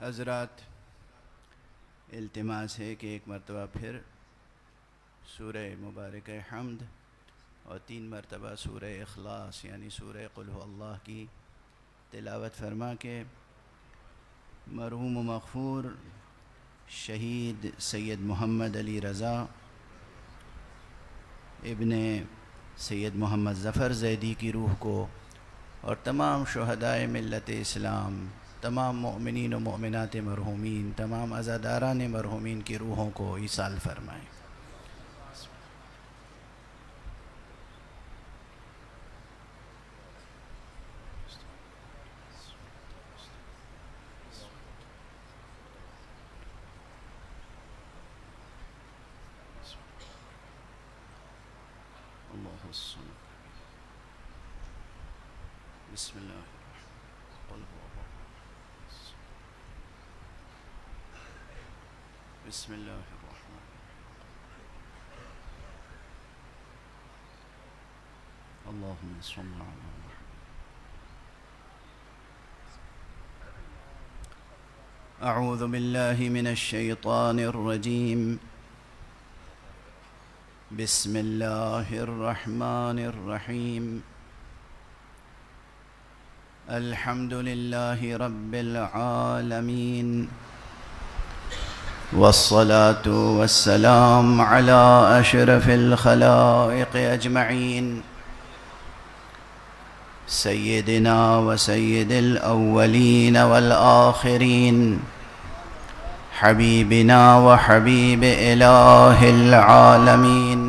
حضرات، التماس ہے کہ ایک مرتبہ پھر سورہ مبارکہ حمد اور 3 مرتبہ سورہ اخلاص یعنی سورہ قل هو اللہ کی تلاوت فرما کے مرحوم و مغفور شہید سید محمد علی رضا ابن سید محمد ظفر زیدی کی روح کو اور تمام شہدائے ملت اسلام، تمام مؤمنین و مؤمنات مرحومین، تمام عزاداران مرحومین کی روحوں کو ایصال فرمائیں۔ اللہ الصمد بسم اللہ قل هو اللہ بسم اللہ الرحمن اللہم صل علی محمد۔ اعوذ باللہ من الشیطان الرجیم، بسم اللہ الرحمن الرحیم، الحمد للہ رب العالمین، والصلاة والسلام على اشرف الخلائق اجمعین، سیدنا و سید الاولین والآخرین، حبیبنا و حبیب الہ العالمین،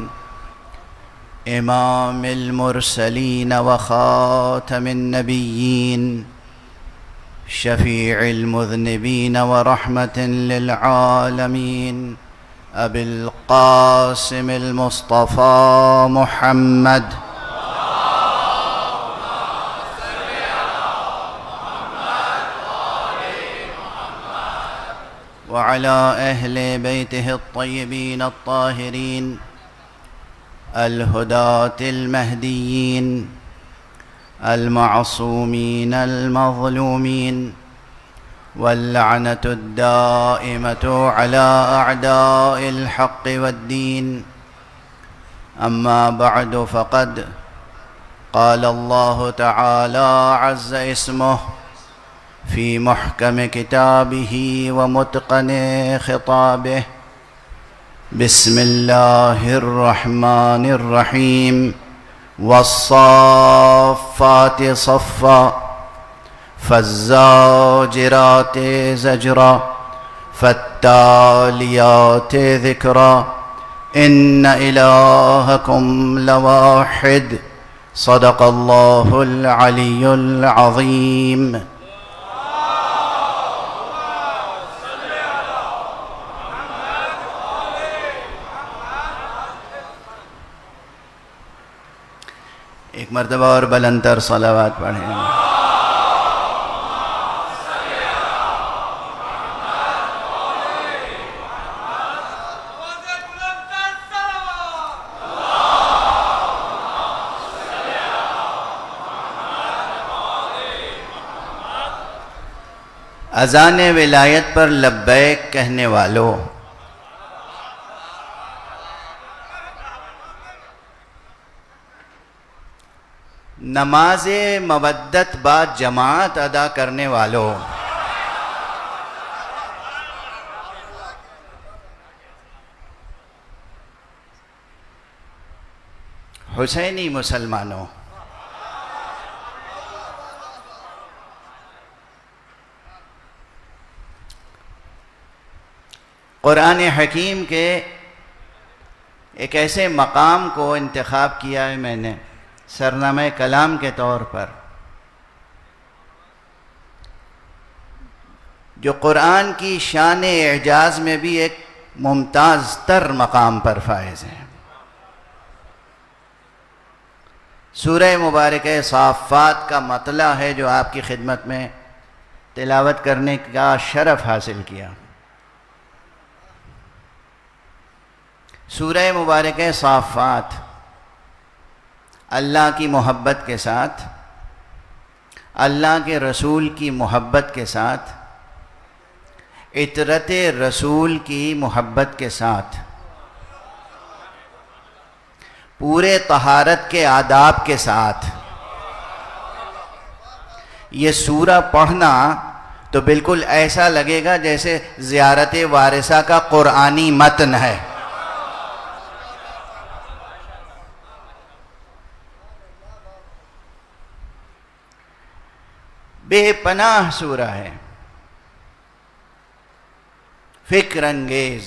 امام المرسلین و خاتم النبیین، شفیع المذنبین و رحمت للعالمین، ابی القاسم المصطفى محمد وعلى أهل بيته الطيبين الطاهرين الهداة المهديين المعصومين المظلومين، واللعنة الدائمة على أعداء الحق والدين. أما بعد، فقد قال الله تعالى عز اسمه في محكم كتابه ومتقن خطابه، بسم الله الرحمن الرحيم، والصافات صفا، فالزاجرات زجرا، فالتاليات ذكرا، إن إلهكم لواحد، صدق الله العلي العظيم۔ ایک مرتبہ اور بلندتر صلوات پڑھیں۔ اذان ولایت پر لبیک کہنے والوں، نماز مودت با جماعت ادا کرنے والوں، حسینی مسلمانوں، قرآن حکیم کے ایک ایسے مقام کو انتخاب کیا ہے میں نے سرنامہ کلام کے طور پر، جو قرآن کی شان اعجاز میں بھی ایک ممتاز تر مقام پر فائز ہے۔ سورہ مبارکہ صافات کا مطلع ہے جو آپ کی خدمت میں تلاوت کرنے کا شرف حاصل کیا۔ سورہ مبارکہ صافات اللہ کی محبت کے ساتھ، اللہ کے رسول کی محبت کے ساتھ عطرت رسول کی محبت کے ساتھ، پورے طہارت کے آداب کے ساتھ یہ سورہ پڑھنا تو بالکل ایسا لگے گا جیسے زیارت وارثہ کا قرآنی متن ہے۔ بے پناہ سورہ ہے، فکر انگیز،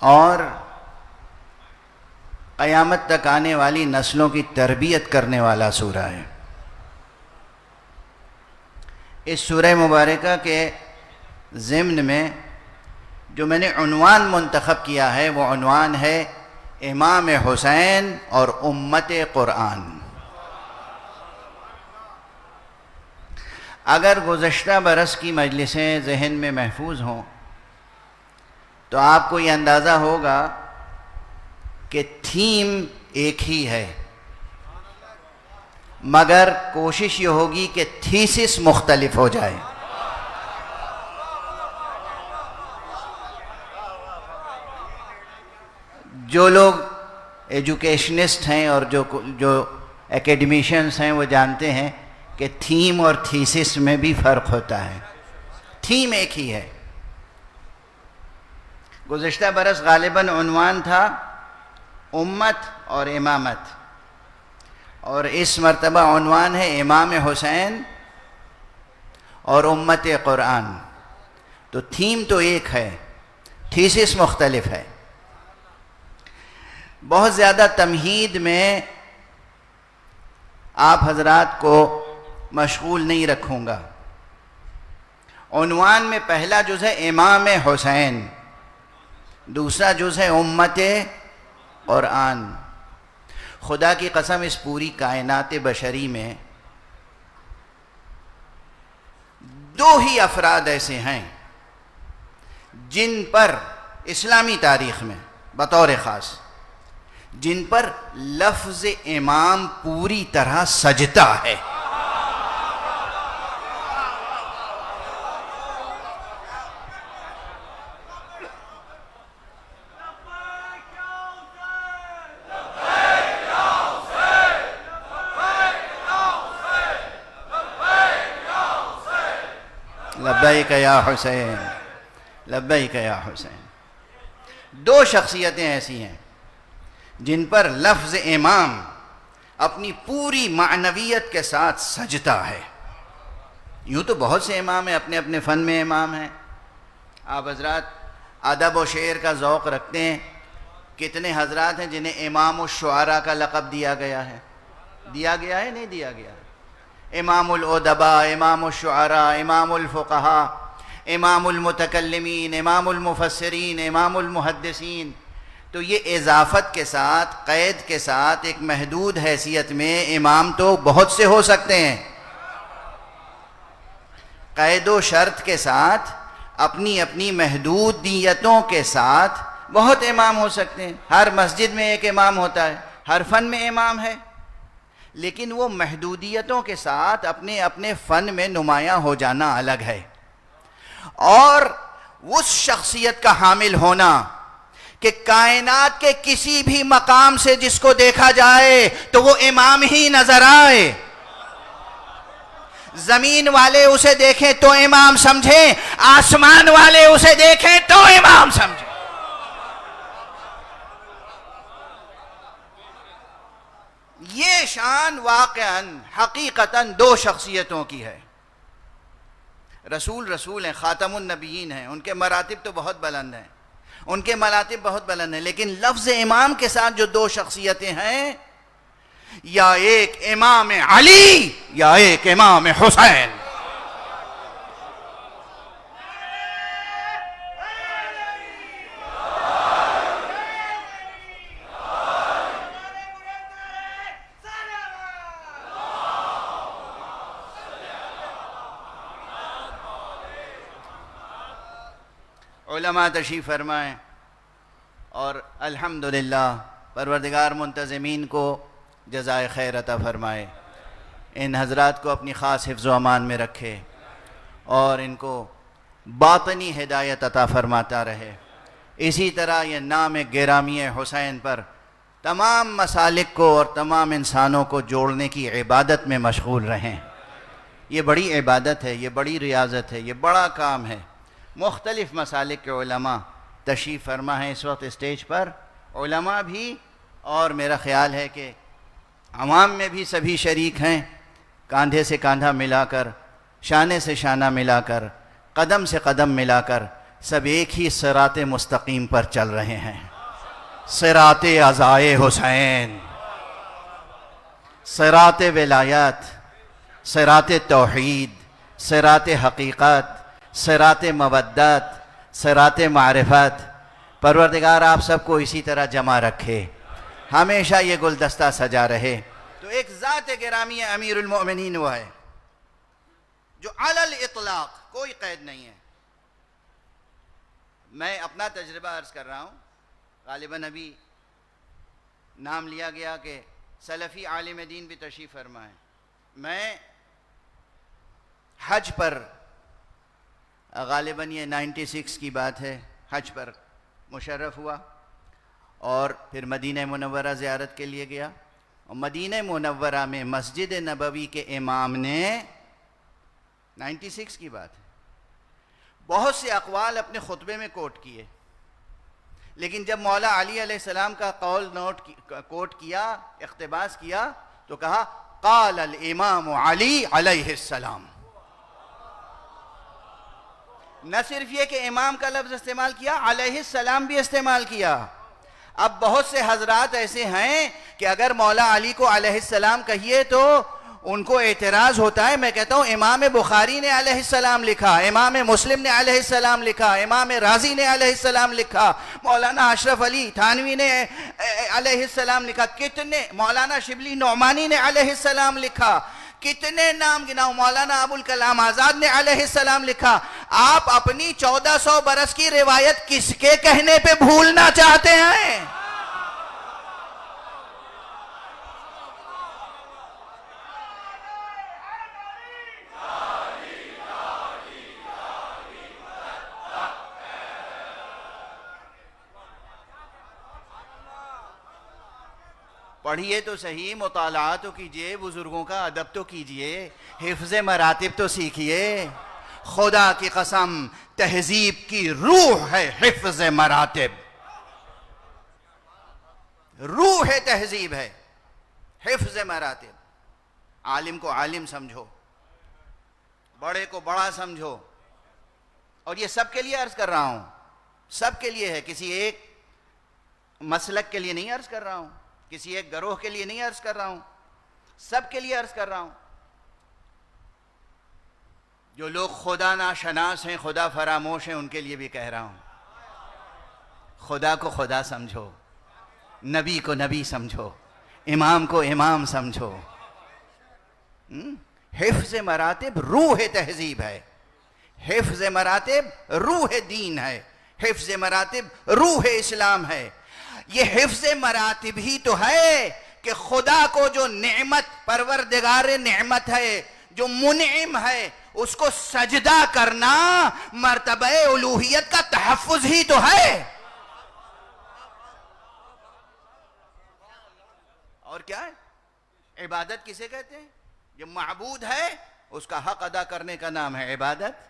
اور قیامت تک آنے والی نسلوں کی تربیت کرنے والا سورہ ہے۔ اس سورہ مبارکہ کے ضمن میں جو میں نے عنوان منتخب کیا ہے وہ عنوان ہے امام حسین اور امت قرآن۔ اگر گزشتہ برس کی مجلسیں ذہن میں محفوظ ہوں تو آپ کو یہ اندازہ ہوگا کہ تھیم ایک ہی ہے، مگر کوشش یہ ہوگی کہ تھیسس مختلف ہو جائے۔ جو لوگ ایجوکیشنسٹ ہیں اور جو ایکیڈمیشنز ہیں وہ جانتے ہیں کہ تھیم اور تھیسس میں بھی فرق ہوتا ہے۔ تھیم ایک ہی ہے۔ گزشتہ برس غالباً عنوان تھا امت اور امامت، اور اس مرتبہ عنوان ہے امام حسین اور امت قرآن۔ تو تھیم تو ایک ہے، تھیسس مختلف ہے۔ بہت زیادہ تمہید میں آپ حضرات کو مشغول نہیں رکھوں گا۔ عنوان میں پہلا جز ہے امام حسین، دوسرا جز ہے امت قرآن۔ خدا کی قسم اس پوری کائنات بشری میں دو ہی افراد ایسے ہیں جن پر اسلامی تاریخ میں بطور خاص جن پر لفظ امام پوری طرح سجتا ہے۔ لبیک یا حسین، لبیک یا حسین۔ دو شخصیتیں ایسی ہیں جن پر لفظ امام اپنی پوری معنویت کے ساتھ سجتا ہے۔ یوں تو بہت سے امام ہیں، اپنے اپنے فن میں امام ہیں۔ آپ حضرات ادب و شعر کا ذوق رکھتے ہیں، کتنے حضرات ہیں جنہیں امام الشعراء کا لقب دیا گیا ہے؟ دیا گیا ہے نہیں دیا گیا؟ امام الادباء، امام الشعراء، امام الفقہاء، امام المتکلمین، امام المفسرین، امام المحدثین۔ تو یہ اضافت کے ساتھ، قید کے ساتھ ایک محدود حیثیت میں امام تو بہت سے ہو سکتے ہیں۔ قید و شرط کے ساتھ، اپنی اپنی محدودیتوں کے ساتھ بہت امام ہو سکتے ہیں۔ ہر مسجد میں ایک امام ہوتا ہے، ہر فن میں امام ہے، لیکن وہ محدودیتوں کے ساتھ اپنے اپنے فن میں نمایاں ہو جانا الگ ہے۔ اور اس شخصیت کا حامل ہونا کہ کائنات کے کسی بھی مقام سے جس کو دیکھا جائے تو وہ امام ہی نظر آئے۔ زمین والے اسے دیکھیں تو امام سمجھیں، آسمان والے اسے دیکھیں تو امام سمجھیں۔ یہ شان واقعاً حقیقتاً دو شخصیتوں کی ہے۔ رسول ہیں، خاتم النبیین ہیں، ان کے مراتب تو بہت بلند ہیں، ان کے مراتب بہت بلند ہیں، لیکن لفظ امام کے ساتھ جو دو شخصیتیں ہیں، یا ایک امام علی یا ایک امام حسین۔ علماء تشریف فرمائیں، اور الحمدللہ پروردگار منتظمین کو جزائے خیر عطا فرمائے، ان حضرات کو اپنی خاص حفظ و امان میں رکھے، اور ان کو باطنی ہدایت عطا فرماتا رہے۔ اسی طرح یہ نام گرامی حسین پر تمام مسالک کو اور تمام انسانوں کو جوڑنے کی عبادت میں مشغول رہیں۔ یہ بڑی عبادت ہے، یہ بڑی ریاضت ہے، یہ بڑا کام ہے۔ مختلف مسالک کے علماء تشریف فرما ہیں اس وقت اسٹیج پر، علماء بھی، اور میرا خیال ہے کہ عوام میں بھی سبھی شریک ہیں، کاندھے سے کاندھا ملا کر، شانے سے شانہ ملا کر، قدم سے قدم ملا کر، سب ایک ہی صراط مستقیم پر چل رہے ہیں، صراط عزائے حسین، صراط ولایات، صراط توحید، صراط حقیقت، صراط مودت، صراط معرفت۔ پروردگار آپ سب کو اسی طرح جمع رکھے، ہمیشہ یہ گلدستہ سجا رہے۔ تو ایک ذات گرامی امیر المؤمنین وہ ہے جو علی الاطلاق کوئی قید نہیں ہے۔ میں اپنا تجربہ عرض کر رہا ہوں، غالباً ابھی نام لیا گیا کہ سلفی عالم دین بھی تشریف فرما ہے۔ میں حج پر، غالباً یہ 96 کی بات ہے، حج پر مشرف ہوا اور پھر مدینہ منورہ زیارت کے لیے گیا، اور مدینہ منورہ میں مسجد نبوی کے امام نے 96 کی بات ہے، بہت سے اقوال اپنے خطبے میں کوٹ کیے، لیکن جب مولا علی علیہ السلام کا قول کوٹ کیا، اقتباس کیا، تو کہا قال الامام علی علیہ السلام۔ نہ صرف یہ کہ امام کا لفظ استعمال کیا، علیہ السلام بھی استعمال کیا۔ اب بہت سے حضرات ایسے ہیں کہ اگر مولا علی کو علیہ السلام کہیے تو ان کو اعتراض ہوتا ہے۔ میں کہتا ہوں امام بخاری نے علیہ السلام لکھا، امام مسلم نے علیہ السلام لکھا، امام رازی نے علیہ السلام لکھا، مولانا اشرف علی تھانوی نے علیہ السلام لکھا، کتنے، مولانا شبلی نعمانی نے علیہ السلام لکھا، کتنے نام گناؤ، مولانا ابوالکلام آزاد نے علیہ السلام لکھا۔ آپ اپنی 1400 برس کی روایت کس کے کہنے پہ بھولنا چاہتے ہیں؟ پڑھیے تو صحیح، مطالعہ تو کیجئے، بزرگوں کا ادب تو کیجئے، حفظ مراتب تو سیکھیے۔ خدا کی قسم تہذیب کی روح ہے حفظ مراتب، روح تہذیب ہے حفظ مراتب۔ عالم کو عالم سمجھو، بڑے کو بڑا سمجھو، اور یہ سب کے لیے عرض کر رہا ہوں، سب کے لیے ہے، کسی ایک مسلک کے لیے نہیں عرض کر رہا ہوں، کسی ایک گروہ کے لیے نہیں عرض کر رہا ہوں، سب کے لیے عرض کر رہا ہوں۔ جو لوگ خدا ناشناس ہیں، خدا فراموش ہیں، ان کے لیے بھی کہہ رہا ہوں، خدا کو خدا سمجھو، نبی کو نبی سمجھو، امام کو امام سمجھو۔ حفظ مراتب روح تہذیب ہے، حفظ مراتب روح دین ہے، حفظ مراتب روح اسلام ہے۔ یہ حفظ مراتب ہی تو ہے کہ خدا کو جو نعمت، پروردگار نعمت ہے، جو منعم ہے، اس کو سجدہ کرنا مرتبہ الوہیت کا تحفظ ہی تو ہے۔ اور کیا ہے؟ عبادت کسے کہتے ہیں؟ جو معبود ہے اس کا حق ادا کرنے کا نام ہے عبادت۔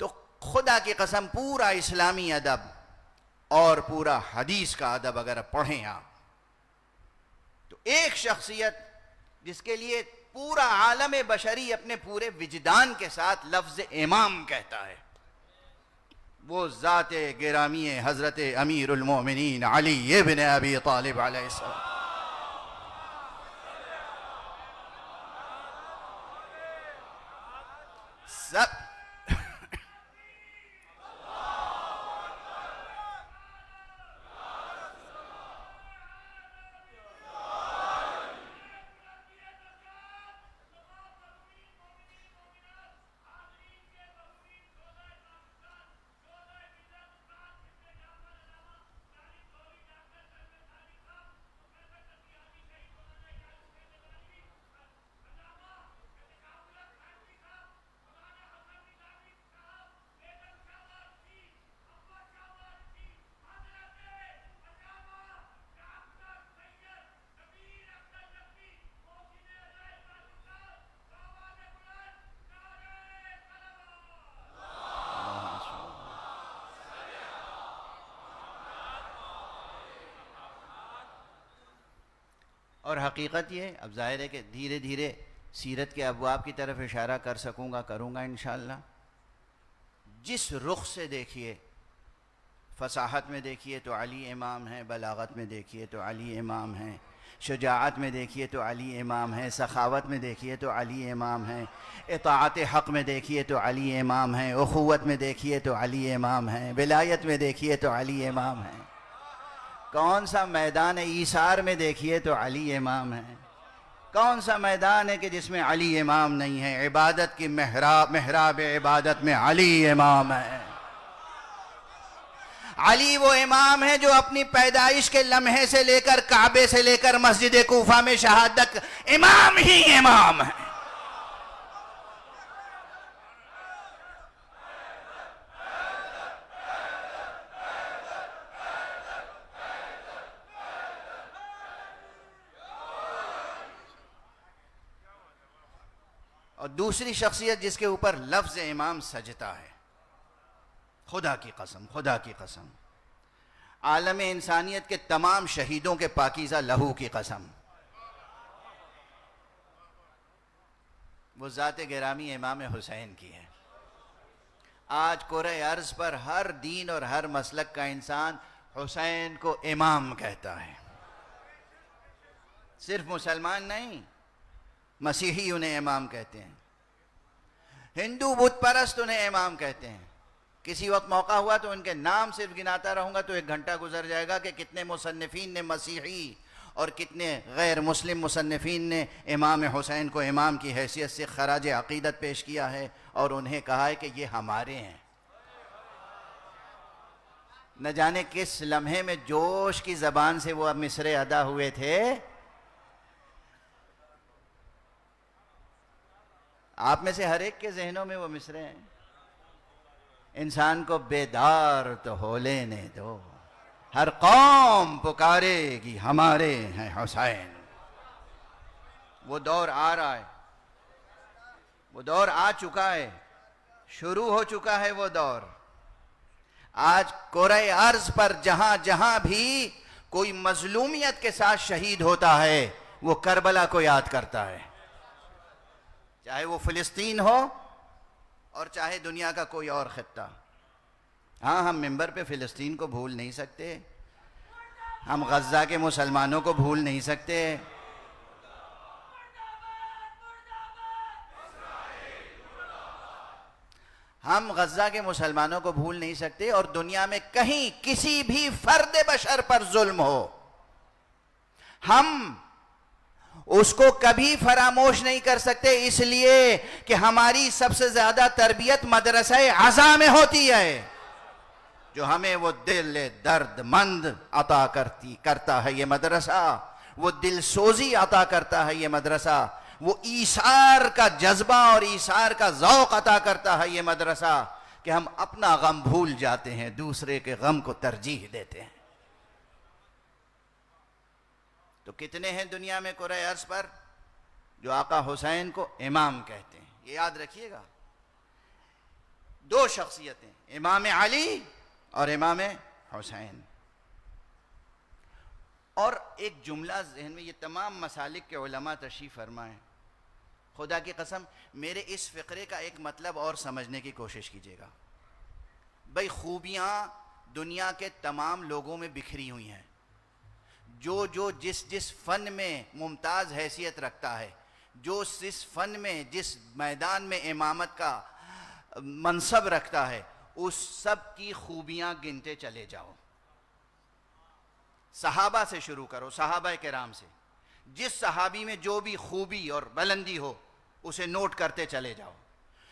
تو خدا کی قسم پورا اسلامی ادب اور پورا حدیث کا ادب اگر پڑھیں آپ، تو ایک شخصیت جس کے لیے پورا عالم بشری اپنے پورے وجدان کے ساتھ لفظ امام کہتا ہے، وہ ذات گرامی حضرت امیر المومنین علی ابن ابی طالب علیہ السلام۔ سب اور حقیقت یہ، اب ظاہر ہے کہ دھیرے دھیرے سیرت کے ابواب کی طرف اشارہ کر سکوں گا، کروں گا انشاءاللہ. جس رخ سے دیکھیے، فصاحت میں دیکھیے تو علی امام ہیں، بلاغت میں دیکھیے تو علی امام ہیں، شجاعت میں دیکھیے تو علی امام ہیں، سخاوت میں دیکھیے تو علی امام ہیں، اطاعت حق میں دیکھیے تو علی امام ہیں، اخوت میں دیکھیے تو علی امام ہیں، ولایت میں دیکھیے تو علی امام ہیں. کون سا میدان ایثار میں دیکھیے تو علی امام ہیں. کون سا میدان ہے کہ جس میں علی امام نہیں ہے؟ عبادت کی محراب عبادت میں علی امام ہے. علی وہ امام ہے جو اپنی پیدائش کے لمحے سے لے کر کعبے سے لے کر مسجد کوفہ میں شہادت امام ہی امام ہے. اور دوسری شخصیت جس کے اوپر لفظ امام سجتا ہے، خدا کی قسم، خدا کی قسم، عالم انسانیت کے تمام شہیدوں کے پاکیزہ لہو کی قسم، وہ ذات گرامی امام حسین کی ہے. آج کرۂ ارض پر ہر دین اور ہر مسلک کا انسان حسین کو امام کہتا ہے. صرف مسلمان نہیں، مسیحی انہیں امام کہتے ہیں، ہندو بت پرست انہیں امام کہتے ہیں. کسی وقت موقع ہوا تو ان کے نام صرف گناتا رہوں گا تو 1 گھنٹہ گزر جائے گا کہ کتنے مصنفین نے مسیحی اور کتنے غیر مسلم مصنفین نے امام حسین کو امام کی حیثیت سے خراج عقیدت پیش کیا ہے اور انہیں کہا ہے کہ یہ ہمارے ہیں. نہ جانے کس لمحے میں جوش کی زبان سے وہ مصرعے ادا ہوئے تھے. آپ میں سے ہر ایک کے ذہنوں میں وہ مصرعے ہیں. انسان کو بیدار تو ہو لینے دو، ہر قوم پکارے گی ہمارے ہیں حسین. وہ دور آ رہا ہے، وہ دور آ چکا ہے، شروع ہو چکا ہے وہ دور. آج کرۂ ارض پر جہاں جہاں بھی کوئی مظلومیت کے ساتھ شہید ہوتا ہے وہ کربلا کو یاد کرتا ہے، چاہے وہ فلسطین ہو اور چاہے دنیا کا کوئی اور خطہ. ہاں، ہم ممبر پہ فلسطین کو بھول نہیں سکتے، ہم غزہ کے مسلمانوں کو بھول نہیں سکتے، ہم غزہ کے مسلمانوں کو بھول نہیں سکتے. اور دنیا میں کہیں کسی بھی فرد بشر پر ظلم ہو، ہم اس کو کبھی فراموش نہیں کر سکتے، اس لیے کہ ہماری سب سے زیادہ تربیت مدرسہ عزا میں ہوتی ہے، جو ہمیں وہ دل درد مند عطا کرتا ہے یہ مدرسہ، وہ دل سوزی عطا کرتا ہے یہ مدرسہ، وہ ایثار کا جذبہ اور ایثار کا ذوق عطا کرتا ہے یہ مدرسہ کہ ہم اپنا غم بھول جاتے ہیں، دوسرے کے غم کو ترجیح دیتے ہیں. تو کتنے ہیں دنیا میں کرۂ ارض پر جو آقا حسین کو امام کہتے ہیں؟ یہ یاد رکھیے گا، 2 شخصیتیں، امام علی اور امام حسین. اور ایک جملہ ذہن میں، یہ تمام مسالک کے علماء تشریف فرمائیں. خدا کی قسم میرے اس فقرے کا ایک مطلب اور سمجھنے کی کوشش کیجیے گا. بھئی خوبیاں دنیا کے تمام لوگوں میں بکھری ہوئی ہیں، جو جس فن میں ممتاز حیثیت رکھتا ہے، جو جس فن میں جس میدان میں امامت کا منصب رکھتا ہے، اس سب کی خوبیاں گنتے چلے جاؤ. صحابہ سے شروع کرو، صحابہ کرام سے، جس صحابی میں جو بھی خوبی اور بلندی ہو اسے نوٹ کرتے چلے جاؤ.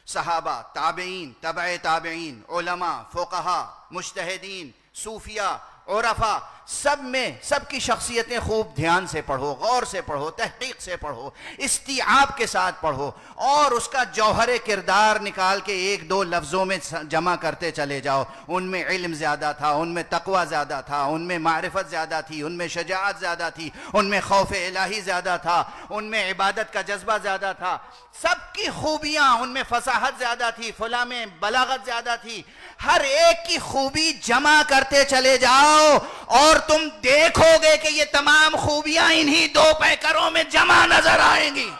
صحابہ، تابعین، تبع تابعین، علماء، فقہا، مجتہدین، صوفیاء، عرفاء، سب میں سب کی شخصیتیں خوب دھیان سے پڑھو، غور سے پڑھو، تحقیق سے پڑھو، استیعاب کے ساتھ پڑھو اور اس کا جوہر کردار نکال کے 1-2 لفظوں میں جمع کرتے چلے جاؤ. ان میں علم زیادہ تھا، ان میں تقوی زیادہ تھا، ان میں معرفت زیادہ تھی، ان میں شجاعت زیادہ تھی، ان میں خوف الہی زیادہ تھا، ان میں عبادت کا جذبہ زیادہ تھا. سب کی خوبیاں، ان میں فصاحت زیادہ تھی، فلاں میں بلاغت زیادہ تھی. ہر ایک کی خوبی جمع کرتے چلے جاؤ اور تم دیکھو گے کہ یہ تمام خوبیاں انہی دو پیکروں میں جمع نظر آئیں گی.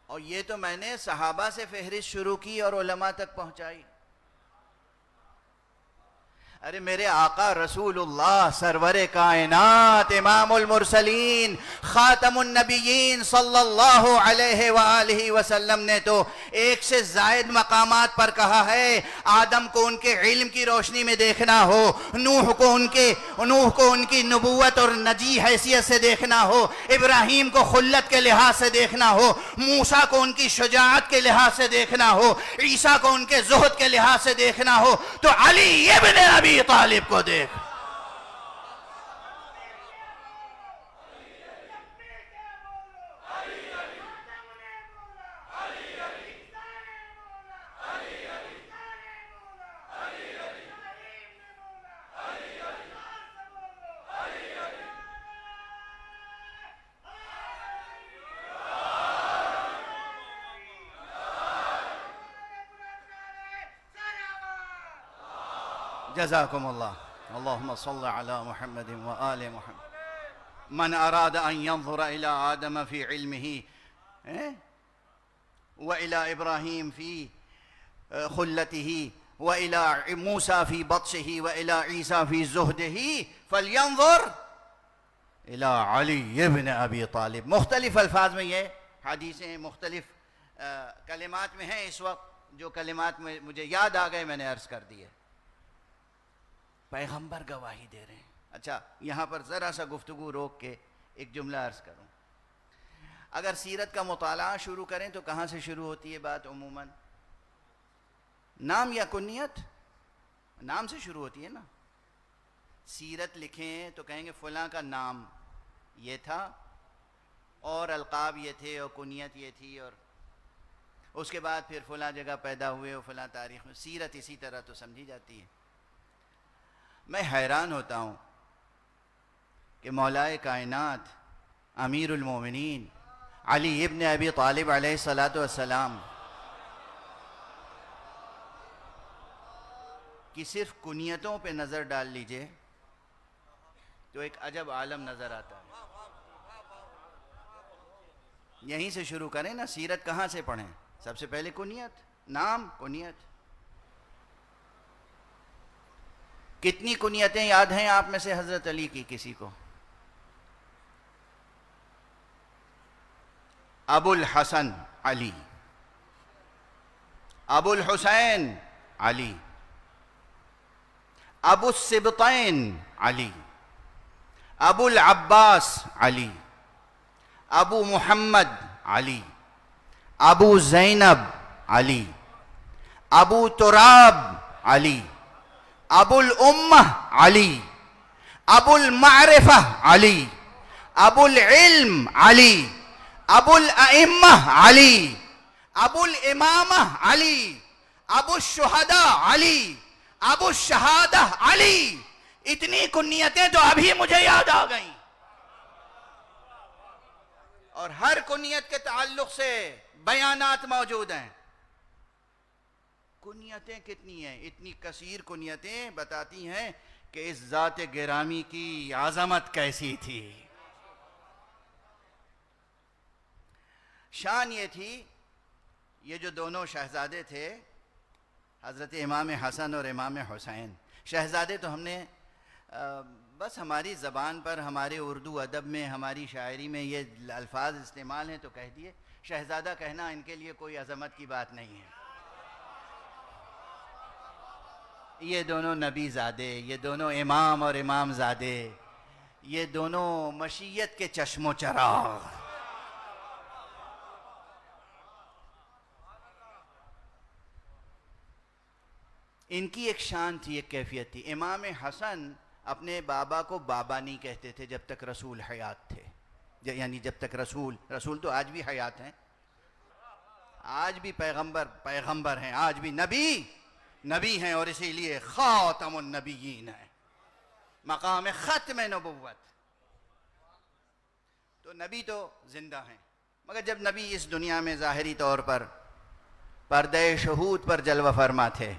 اور یہ تو میں نے صحابہ سے فہرست شروع کی اور علماء تک پہنچائی. ارے میرے آقا رسول اللہ سرور کائنات امام المرسلین خاتم النبیین صلی اللہ علیہ وآلہ وسلم نے تو ایک سے زائد مقامات پر کہا ہے. آدم کو ان کے علم کی روشنی میں دیکھنا ہو، نوح کو ان کی نبوت اور نجی حیثیت سے دیکھنا ہو، ابراہیم کو خلت کے لحاظ سے دیکھنا ہو، موسیٰ کو ان کی شجاعت کے لحاظ سے دیکھنا ہو، عیسیٰ کو ان کے زہد کے لحاظ سے دیکھنا ہو، تو علی ابن ابی طالب کو دیکھ. جزاکم اللہ اللہم صل علی محمد وآل محمد. من اراد ان ينظر الى آدم في علمه وإلى إبراهيم في خلته وإلى موسى في بطشه وإلى عيسى في زهده فلينظر إلى علي بن أبي طالب. مختلف الفاظ میں یہ حدیثیں مختلف کلمات میں ہیں. اس وقت جو کلمات مجھے یاد آ گئے میں نے عرض کر دیے. پیغمبر گواہی دے رہے ہیں. اچھا یہاں پر ذرا سا گفتگو روک کے ایک جملہ عرض کروں. اگر سیرت کا مطالعہ شروع کریں تو کہاں سے شروع ہوتی ہے بات عموماً؟ نام یا کنیت؟ نام سے شروع ہوتی ہے نا. سیرت لکھیں تو کہیں گے فلاں کا نام یہ تھا اور القاب یہ تھے اور کنیت یہ تھی، اور اس کے بعد پھر فلاں جگہ پیدا ہوئے اور فلاں تاریخ میں. سیرت اسی طرح تو سمجھی جاتی ہے. میں حیران ہوتا ہوں کہ مولائے کائنات امیر المومنین علی ابن ابی طالب علیہ السلام کی صرف کنیتوں پہ نظر ڈال لیجئے تو ایک عجب عالم نظر آتا ہے. یہیں سے شروع کریں نا. سیرت کہاں سے پڑھیں؟ سب سے پہلے کنیت، نام، کنیت. کتنی کنیتیں یاد ہیں آپ میں سے حضرت علی کی کسی کو؟ ابو الحسن علی، ابو الحسین علی، ابو السبطین علی، ابو العباس علی، ابو محمد علی، ابو زینب علی، ابو تراب علی، ابو الامہ علی، ابو المعرفہ علی، ابو العلم علی، ابو الائمہ علی، ابو الامامہ علی، ابو الشہداء علی، ابو الشہادہ علی. اتنی کنیتیں تو ابھی مجھے یاد آ گئیں، اور ہر کنیت کے تعلق سے بیانات موجود ہیں. کنیتیں کتنی ہیں؟ اتنی کثیر کنیتیں بتاتی ہیں کہ اس ذات گرامی کی عظمت کیسی تھی. شان یہ تھی، یہ جو دونوں شہزادے تھے حضرت امام حسن اور امام حسین. شہزادے تو ہم نے بس ہماری زبان پر، ہمارے اردو ادب میں، ہماری شاعری میں یہ الفاظ استعمال ہیں تو کہہ دیے. شہزادہ کہنا ان کے لیے کوئی عظمت کی بات نہیں ہے. یہ دونوں نبی زادے، یہ دونوں امام اور امام زادے، یہ دونوں مشیت کے چشم و چراغ. ان کی ایک شان تھی، ایک کیفیت تھی. امام حسن اپنے بابا کو بابا نہیں کہتے تھے جب تک رسول حیات تھے. یعنی جب تک رسول تو آج بھی حیات ہیں، آج بھی پیغمبر ہیں، آج بھی نبی ہیں، اور اسی لیے خاتم النبیین ہیں، مقام ختم نبوت. تو نبی تو زندہ ہیں، مگر جب نبی اس دنیا میں ظاہری طور پر پردہ شہود پر جلوہ فرما تھے.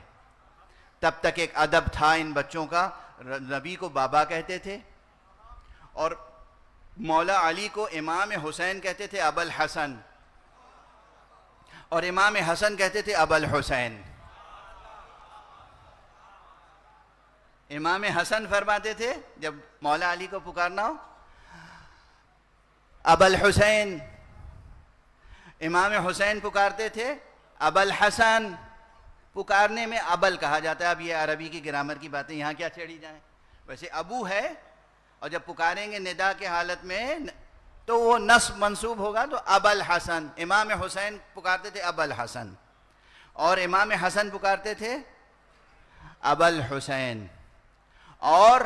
تب تک ایک ادب تھا ان بچوں کا، نبی کو بابا کہتے تھے، اور مولا علی کو امام حسین کہتے تھے ابو الحسن، اور امام حسن کہتے تھے ابو الحسین. امام حسن فرماتے تھے جب مولا علی کو پکارنا ہو ابو الحسین، امام حسین پکارتے تھے ابو الحسن. پکارنے میں ابل کہا جاتا ہے. اب یہ عربی کی گرامر کی باتیں یہاں کیا چھیڑی جائیں، ویسے ابو ہے، اور جب پکاریں گے ندا کے حالت میں تو وہ نصب منصوب ہوگا تو ابو الحسن. امام حسین پکارتے تھے ابو الحسن، اور امام حسن پکارتے تھے ابو الحسین. اور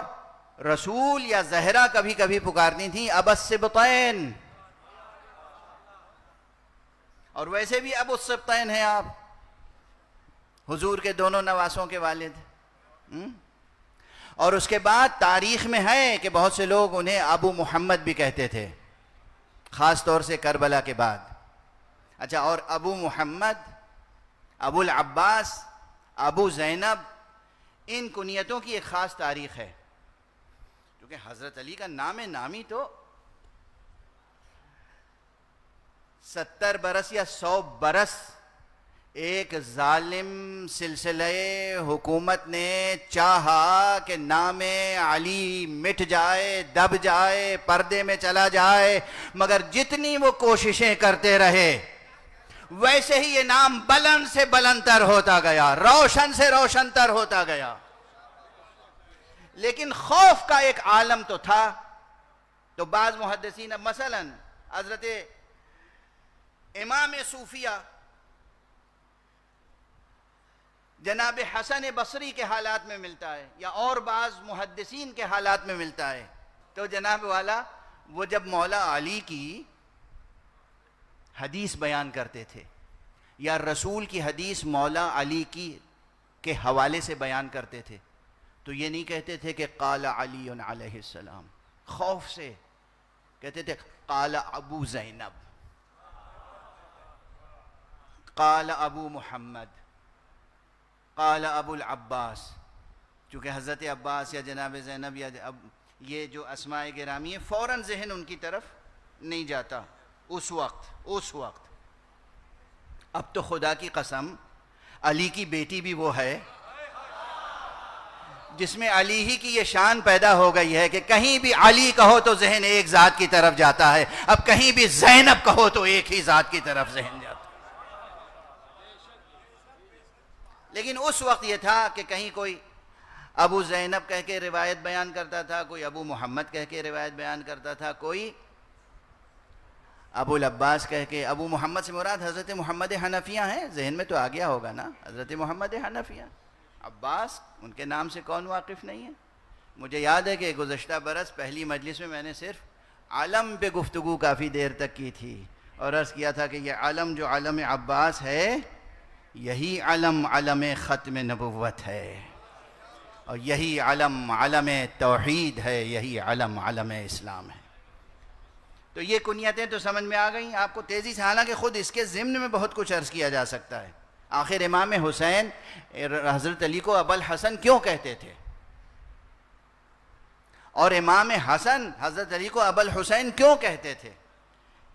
رسول یا زہرا کبھی کبھی پکارتی تھیں ابو السبطین، اور ویسے بھی ابو السبطین ہیں آپ، حضور کے دونوں نواسوں کے والد. اور اس کے بعد تاریخ میں ہے کہ بہت سے لوگ انہیں ابو محمد بھی کہتے تھے، خاص طور سے کربلا کے بعد. اچھا، اور ابو محمد، ابو العباس، ابو زینب، ان کنیتوں کی ایک خاص تاریخ ہے، کیونکہ حضرت علی کا نام نامی تو 70 برس یا 100 برس ایک ظالم سلسلہ حکومت نے چاہا کہ نام علی مٹ جائے، دب جائے، پردے میں چلا جائے، مگر جتنی وہ کوششیں کرتے رہے ویسے ہی یہ نام بلند سے بلند تر ہوتا گیا، روشن سے روشن تر ہوتا گیا. لیکن خوف کا ایک عالم تو تھا. تو بعض محدثین، مثلا حضرت امام صوفیہ جناب حسن بصری کے حالات میں ملتا ہے، یا اور بعض محدثین کے حالات میں ملتا ہے. تو جناب والا وہ جب مولا علی کی حدیث بیان کرتے تھے یا رسول کی حدیث مولا علی کی کے حوالے سے بیان کرتے تھے تو یہ نہیں کہتے تھے کہ قال علی علیہ السلام، خوف سے کہتے تھے قال ابو زینب، قال ابو محمد، قال ابو العباس. چونکہ حضرت عباس یا جناب زینب یا یہ جو اسماء گرامی ہیں فوراً ذہن ان کی طرف نہیں جاتا اس وقت. اب تو خدا کی قسم علی کی بیٹی بھی وہ ہے جس میں علی ہی کی یہ شان پیدا ہو گئی ہے کہ کہیں بھی علی کہو تو ذہن ایک ذات کی طرف جاتا ہے، اب کہیں بھی زینب کہو تو ایک ہی ذات کی طرف ذہن جاتا ہے. لیکن اس وقت یہ تھا کہ کہیں کوئی ابو زینب کہہ کے روایت بیان کرتا تھا، کوئی ابو محمد کہہ کے روایت بیان کرتا تھا، کوئی ابو العباس کہہ کے. ابو محمد سے مراد حضرت محمد حنفیہ ہیں، ذہن میں تو آ گیا ہوگا نا، حضرت محمد حنفیہ. عباس ان کے نام سے کون واقف نہیں ہے؟ مجھے یاد ہے کہ گزشتہ برس پہلی مجلس میں میں نے صرف علم پہ گفتگو کافی دیر تک کی تھی اور عرض کیا تھا کہ یہ علم جو علم عباس ہے یہی علم علم ختم نبوت ہے، اور یہی علم علم توحید ہے، یہی علم علم اسلام ہے. تو یہ کنیتیں تو سمجھ میں آ گئیں آپ کو تیزی سے، حالانکہ خود اس کے ضمن میں بہت کچھ عرض کیا جا سکتا ہے. آخر امام حسین حضرت علی کو ابو الحسن کیوں کہتے تھے، اور امام حسن حضرت علی کو ابو الحسین کیوں کہتے تھے؟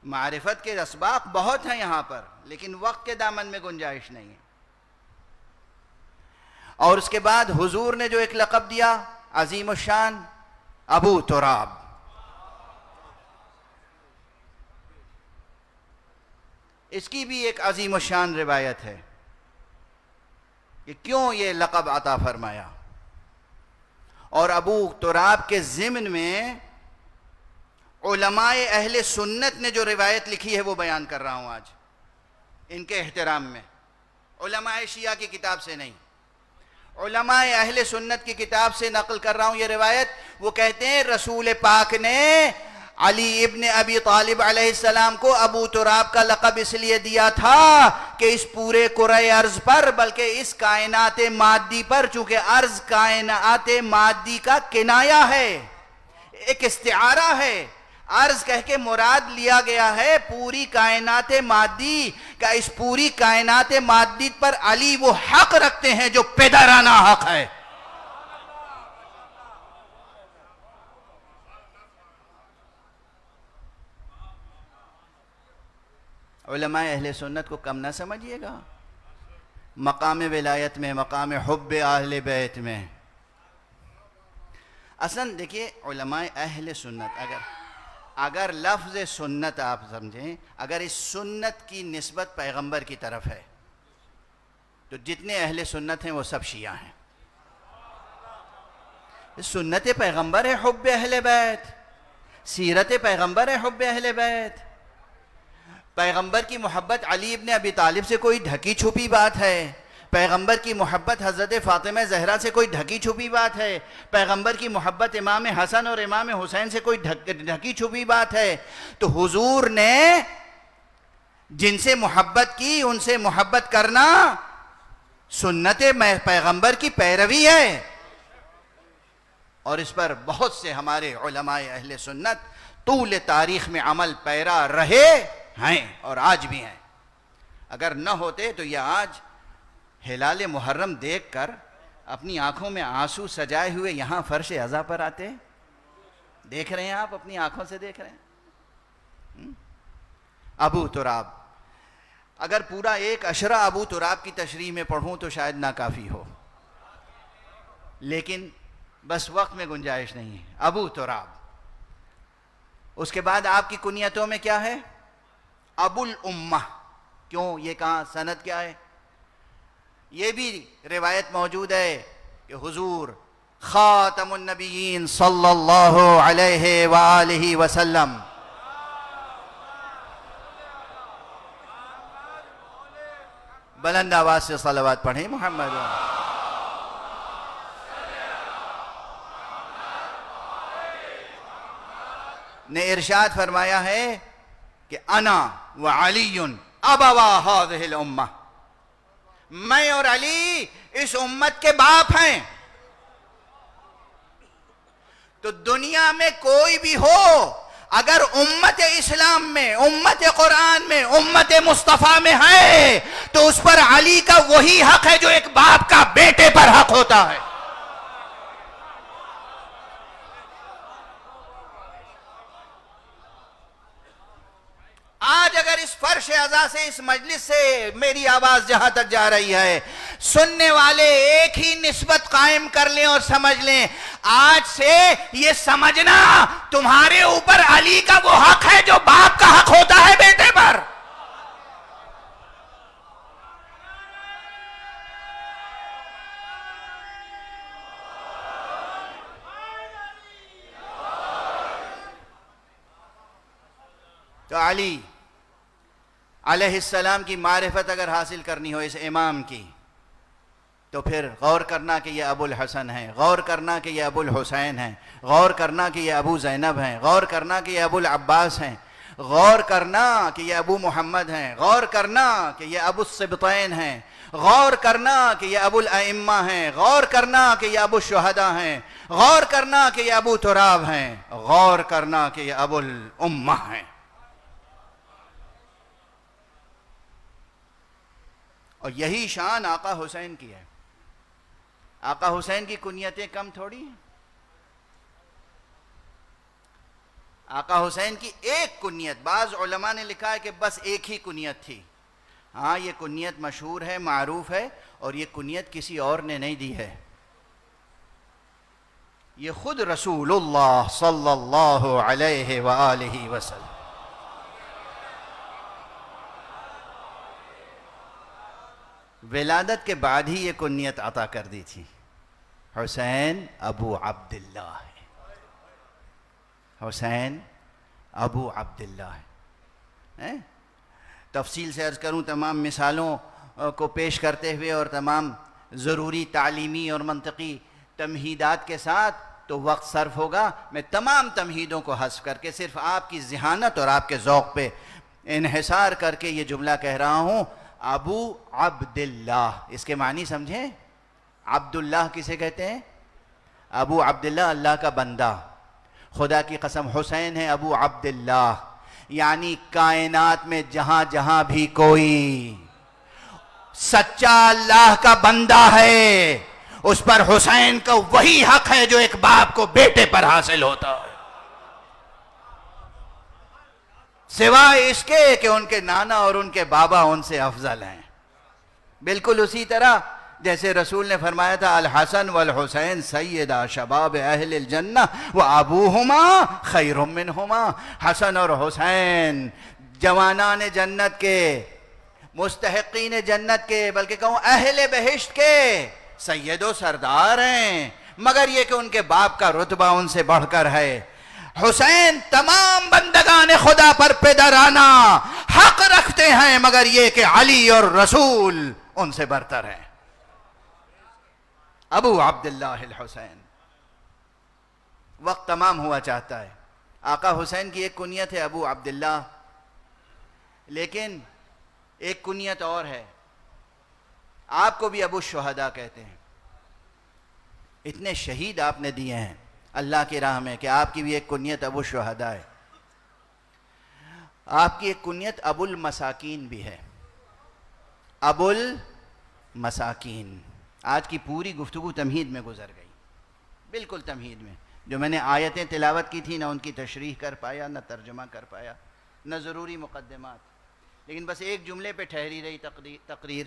معرفت کے اسباق بہت ہیں یہاں پر، لیکن وقت کے دامن میں گنجائش نہیں ہے. اور اس کے بعد حضور نے جو ایک لقب دیا عظیم الشان، ابو تراب. اس کی بھی ایک عظیم الشان روایت ہے کہ کیوں یہ لقب عطا فرمایا. اور ابو تراب کے ضمن میں علماء اہل سنت نے جو روایت لکھی ہے وہ بیان کر رہا ہوں آج ان کے احترام میں. علماء شیعہ کی کتاب سے نہیں، علماء اہل سنت کی کتاب سے نقل کر رہا ہوں یہ روایت. وہ کہتے ہیں رسول پاک نے علی ابن ابی طالب علیہ السلام کو ابو تراب کا لقب اس لیے دیا تھا کہ اس پورے کرۂ ارض پر، بلکہ اس کائنات مادی پر، چونکہ ارض کائنات مادی کا کنایہ ہے، ایک استعارہ ہے. عرض کہہ کے مراد لیا گیا ہے پوری کائنات مادی کا. اس پوری کائنات مادی پر علی وہ حق رکھتے ہیں جو پدرانہ حق ہے. علماء اہل سنت کو کم نہ سمجھیے گا مقام ولایت میں، مقام حب اہل بیت میں. اصلاً دیکھیے علماء اہل سنت اگر لفظ سنت آپ سمجھیں، اگر اس سنت کی نسبت پیغمبر کی طرف ہے تو جتنے اہل سنت ہیں وہ سب شیعہ ہیں. سنت پیغمبر ہے حب اہل بیت، سیرت پیغمبر ہے حب اہل بیت. پیغمبر کی محبت علی ابن ابی طالب سے کوئی ڈھکی چھپی بات ہے. پیغمبر کی محبت حضرت فاطمہ زہرا سے کوئی ڈھکی چھپی بات ہے. پیغمبر کی محبت امام حسن اور امام حسین سے کوئی ڈھکی چھپی بات ہے. تو حضور نے جن سے محبت کی ان سے محبت کرنا سنت پیغمبر کی پیروی ہے. اور اس پر بہت سے ہمارے علماء اہل سنت طول تاریخ میں عمل پیرا رہے ہیں اور آج بھی ہیں. اگر نہ ہوتے تو یہ آج ہلال محرم دیکھ کر اپنی آنکھوں میں آنسو سجائے ہوئے یہاں فرش عزا پر آتے. دیکھ رہے ہیں آپ، اپنی آنکھوں سے دیکھ رہے ہیں. ابو تراب، اگر پورا ایک عشرہ ابو تراب کی تشریح میں پڑھوں تو شاید ناکافی ہو، لیکن بس وقت میں گنجائش نہیں ہے. ابو تراب. اس کے بعد آپ کی کنیتوں میں کیا ہے؟ ابو الامہ. کیوں؟ یہ کہاں سند کیا ہے؟ یہ بھی روایت موجود ہے کہ حضور خاتم النبیین صلی اللہ علیہ وآلہ وسلم بلند آواز سے صلوات پڑھیں محمد نے ارشاد فرمایا ہے کہ انا وعلی ابوا هذه الامہ، میں اور علی اس امت کے باپ ہیں. تو دنیا میں کوئی بھی ہو اگر امت اسلام میں، امت قرآن میں، امت مصطفیٰ میں ہے تو اس پر علی کا وہی حق ہے جو ایک باپ کا بیٹے پر حق ہوتا ہے. آج اگر اس فرش عزا سے، اس مجلس سے میری آواز جہاں تک جا رہی ہے، سننے والے ایک ہی نسبت قائم کر لیں اور سمجھ لیں، آج سے یہ سمجھنا تمہارے اوپر علی کا وہ حق ہے جو باپ کا حق ہوتا ہے بیٹے پر. تو علی علیہ السلام کی معرفت اگر حاصل کرنی ہو اس امام کی تو پھر غور کرنا کہ یہ ابو الحسن ہیں، غور کرنا کہ یہ ابو الحسین ہیں، غور کرنا کہ یہ ابو زینب ہیں، غور کرنا کہ یہ ابو العباس ہیں، غور کرنا کہ یہ ابو محمد ہیں، غور کرنا کہ یہ ابو السبطین ہیں، غور کرنا کہ یہ ابو الائمہ ہیں، غور کرنا کہ یہ ابو الشہداء ہیں، غور کرنا کہ یہ ابو تراب ہیں، غور کرنا کہ یہ ابو الامہ ہیں. اور یہی شان آقا حسین کی ہے. آقا حسین کی کنیتیں کم تھوڑی ہیں. آقا حسین کی ایک کنیت، بعض علماء نے لکھا ہے کہ بس ایک ہی کنیت تھی. ہاں یہ کنیت مشہور ہے، معروف ہے، اور یہ کنیت کسی اور نے نہیں دی ہے، یہ خود رسول اللہ صلی اللہ علیہ وآلہ وسلم. ولادت کے بعد ہی یہ کنیت عطا کر دی تھی. حسین ابو عبداللہ ہے، حسین ابو عبداللہ ہے. تفصیل سے عرض کروں تمام مثالوں کو پیش کرتے ہوئے اور تمام ضروری تعلیمی اور منطقی تمہیدات کے ساتھ تو وقت صرف ہوگا. میں تمام تمہیدوں کو حذف کر کے صرف آپ کی ذہانت اور آپ کے ذوق پہ انحصار کر کے یہ جملہ کہہ رہا ہوں، ابو عبداللہ. اس کے معنی سمجھیں؟ عبداللہ کسے کہتے ہیں؟ ابو عبداللہ اللہ کا بندہ. خدا کی قسم حسین ہے ابو عبداللہ، یعنی کائنات میں جہاں جہاں بھی کوئی سچا اللہ کا بندہ ہے اس پر حسین کا وہی حق ہے جو ایک باپ کو بیٹے پر حاصل ہوتا ہے، سوائے اس کے کہ ان کے نانا اور ان کے بابا ان سے افضل ہیں۔ بالکل اسی طرح جیسے رسول نے فرمایا تھا الحسن والحسین سیدا شباب اہل الجنہ وابوہما خیر منہما، حسن اور حسین جوانان جنت کے، مستحقین جنت کے، بلکہ کہوں اہل بہشت کے سید و سردار ہیں، مگر یہ کہ ان کے باپ کا رتبہ ان سے بڑھ کر ہے۔ حسین تمام بندگان خدا پر پدرانہ حق رکھتے ہیں، مگر یہ کہ علی اور رسول ان سے برتر ہیں۔ ابو عبداللہ الحسین۔ وقت تمام ہوا چاہتا ہے۔ آقا حسین کی ایک کنیت ہے ابو عبداللہ، لیکن ایک کنیت اور ہے، آپ کو بھی ابو الشہداء کہتے ہیں۔ اتنے شہید آپ نے دیے ہیں اللہ کی راہ میں کہ آپ کی بھی ایک کنیت ابو الشہداء ہے۔ آپ کی ایک کنیت ابو المساکین بھی ہے، ابو المساکین۔ آج کی پوری گفتگو تمہید میں گزر گئی، بالکل تمہید میں، جو میں نے آیتیں تلاوت کی تھی نہ ان کی تشریح کر پایا، نہ ترجمہ کر پایا، نہ ضروری مقدمات، لیکن بس ایک جملے پہ ٹھہری رہی تقریر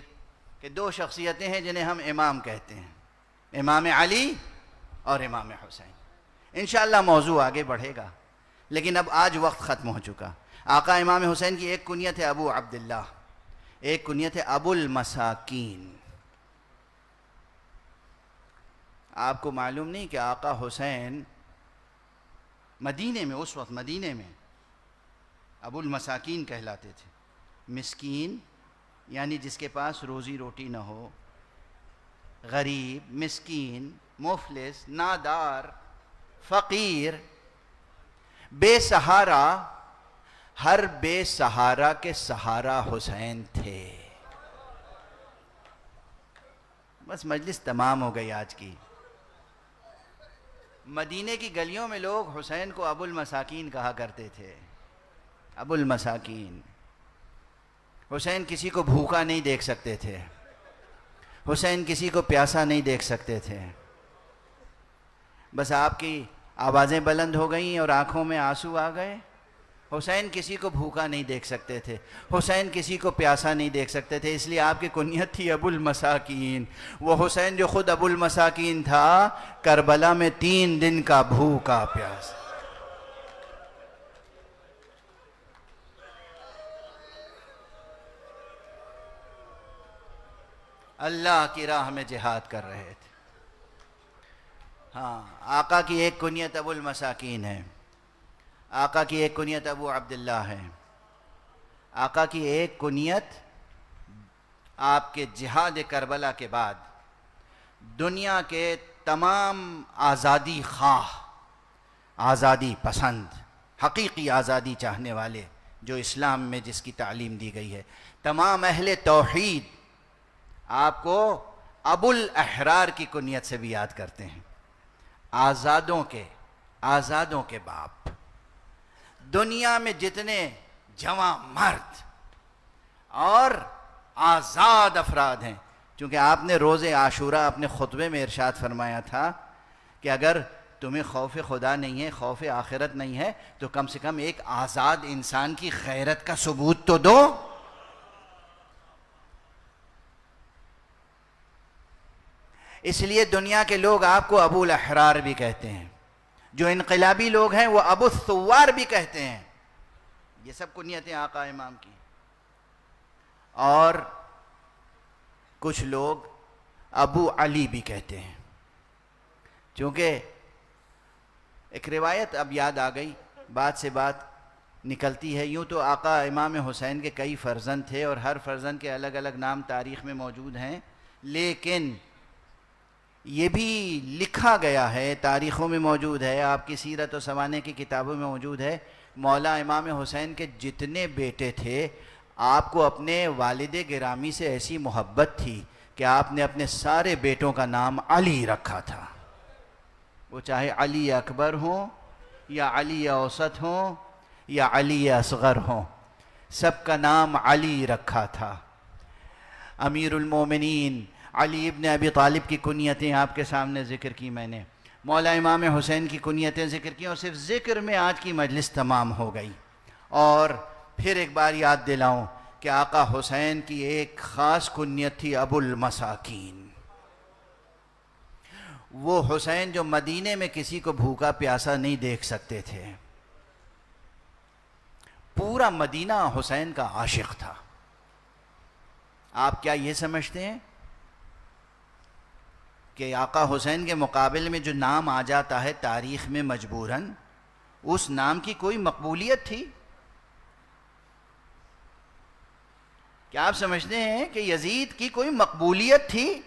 کہ دو شخصیتیں ہیں جنہیں ہم امام کہتے ہیں، امام علی اور امام حسین۔ انشاءاللہ موضوع آگے بڑھے گا، لیکن اب آج وقت ختم ہو چکا۔ آقا امام حسین کی ایک کنیت ہے ابو عبداللہ، ایک کنیت ہے ابو المساکین۔ آپ کو معلوم نہیں کہ آقا حسین مدینے میں، اس وقت مدینے میں ابو المساکین کہلاتے تھے۔ مسکین یعنی جس کے پاس روزی روٹی نہ ہو، غریب، مسکین، مفلس، نادار، فقیر، بے سہارا، ہر بے سہارا کے سہارا حسین تھے۔ بس مجلس تمام ہو گئی آج کی۔ مدینے کی گلیوں میں لوگ حسین کو ابو المساکین کہا کرتے تھے، ابو المساکین۔ حسین کسی کو بھوکا نہیں دیکھ سکتے تھے، حسین کسی کو پیاسا نہیں دیکھ سکتے تھے۔ بس آپ کی آوازیں بلند ہو گئیں اور آنکھوں میں آنسو آ گئے۔ حسین کسی کو بھوکا نہیں دیکھ سکتے تھے، حسین کسی کو پیاسا نہیں دیکھ سکتے تھے، اس لیے آپ کی کنیت تھی ابو المساکین۔ وہ حسین جو خود ابو المساکین تھا، کربلا میں 3 دن کا بھوکا پیاس۔ اللہ کی راہ میں جہاد کر رہے تھے۔ ہاں، آقا کی ایک کنیت ابو المساکین ہے، آقا کی ایک کنیت ابو عبداللہ ہے، آقا کی ایک کنیت آپ کے جہاد کربلا کے بعد دنیا کے تمام آزادی خواہ، آزادی پسند، حقیقی آزادی چاہنے والے، جو اسلام میں جس کی تعلیم دی گئی ہے، تمام اہل توحید آپ کو ابو الاحرار کی کنیت سے بھی یاد کرتے ہیں۔ آزادوں کے باپ۔ دنیا میں جتنے جواں مرد اور آزاد افراد ہیں، چونکہ آپ نے روز عاشوراء اپنے خطبے میں ارشاد فرمایا تھا کہ اگر تمہیں خوف خدا نہیں ہے، خوف آخرت نہیں ہے، تو کم سے کم ایک آزاد انسان کی غیرت کا ثبوت تو دو۔ اس لیے دنیا کے لوگ آپ کو ابو الاحرار بھی کہتے ہیں، جو انقلابی لوگ ہیں وہ ابو الثوار بھی کہتے ہیں۔ یہ سب کنیتیں آقا امام کی۔ اور کچھ لوگ ابو علی بھی کہتے ہیں، چونکہ ایک روایت اب یاد آ گئی، بات سے بات نکلتی ہے۔ یوں تو آقا امام حسین کے کئی فرزند تھے اور ہر فرزند کے الگ الگ نام تاریخ میں موجود ہیں، لیکن یہ بھی لکھا گیا ہے، تاریخوں میں موجود ہے، آپ کی سیرت و سوانح کی کتابوں میں موجود ہے، مولا امام حسین کے جتنے بیٹے تھے، آپ کو اپنے والد گرامی سے ایسی محبت تھی کہ آپ نے اپنے سارے بیٹوں کا نام علی رکھا تھا، وہ چاہے علی اکبر ہوں یا علی اوسط ہوں یا علی اصغر ہوں، سب کا نام علی رکھا تھا۔ امیر المومنین علی ابن ابی طالب کی کنیتیں آپ کے سامنے ذکر کی میں نے، مولا امام حسین کی کنیتیں ذکر کی، اور صرف ذکر میں آج کی مجلس تمام ہو گئی۔ اور پھر ایک بار یاد دلاؤں کہ آقا حسین کی ایک خاص کنیت تھی ابو المساکین۔ وہ حسین جو مدینے میں کسی کو بھوکا پیاسا نہیں دیکھ سکتے تھے، پورا مدینہ حسین کا عاشق تھا۔ آپ کیا یہ سمجھتے ہیں کہ آقا حسین کے مقابل میں جو نام آ جاتا ہے تاریخ میں مجبوراً، اس نام کی کوئی مقبولیت تھی؟ کیا آپ سمجھتے ہیں کہ یزید کی کوئی مقبولیت تھی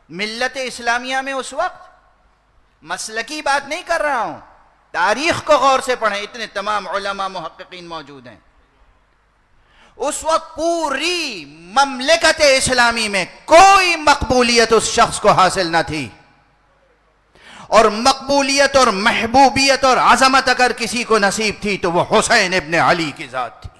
ملت اسلامیہ میں اس وقت؟ مسلکی بات نہیں کر رہا ہوں، تاریخ کو غور سے پڑھیں، اتنے تمام علماء محققین موجود ہیں۔ اس وقت پوری مملکت اسلامی میں کوئی مقبولیت اس شخص کو حاصل نہ تھی، اور مقبولیت اور محبوبیت اور عظمت اگر کسی کو نصیب تھی تو وہ حسین ابن علی کی ذات تھی۔